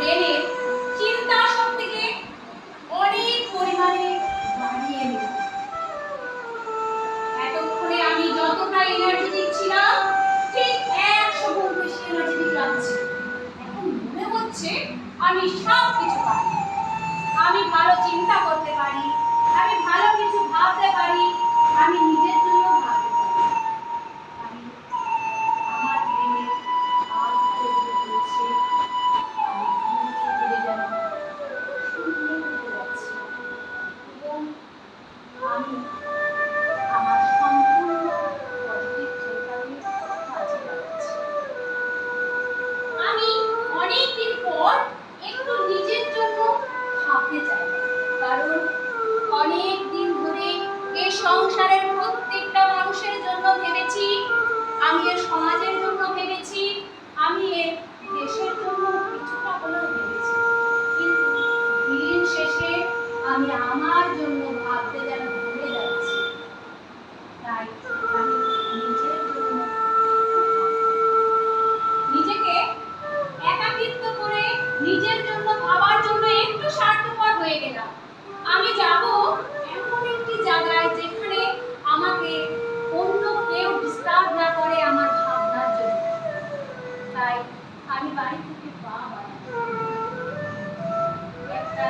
ব্রেনের চিন্তা শক্তিকে অনেক পরিমাণে বাড়িয়ে দিল। এতক্ষণে আমি যতটা এনার্জেটিক ছিলাম ঠিক 100 গুণ বেশি এনার্জেটিক লাগছে। এখন মনে হচ্ছে আমি সব কিছু পারি। আমি ভালো চিন্তা করতে পারি, আমি ভালো কিছু ভাবতে পারি, আমি নিজের জন্য ভাবতে পারি। আমি আমার ব্রেনে আলফা লেভেল চলছে, আমি ধীরে ধীরে যেন শূন্য হতে যাচ্ছি এবং আমি আমার সম্পূর্ণ পজিটিভ চিন্তাকে কাজে লাগাচ্ছি। আমি অনেকদিন পর একটু নিজের জন্য ভাবতে চাই, কারণ অনেক দিন ধরে এই সংসারের প্রত্যেকটা মানুষের জন্য ভেবেছি, আমি এর সমাজের জন্য ভেবেছি, আমি এর দেশের জন্য কিছুটা হলেও ভেবেছি, কিন্তু দিন শেষে আমি আমার জন্য ভাবতে যেন ভুলে যাচ্ছি। তাই আমি নিজের জন্য নিজেকে একাকিত্ব করে নিজের জন্য ভাবার জন্য একটু স্বার্থপর হয়ে গেলাম। আমি যাব এমন একটি জায়গায় যেখানে আমাকে অন্য কেউ ডিস্টার্ব না করে আমার ভাবনার জন্য। তাই আমি বাড়ি থেকে একটা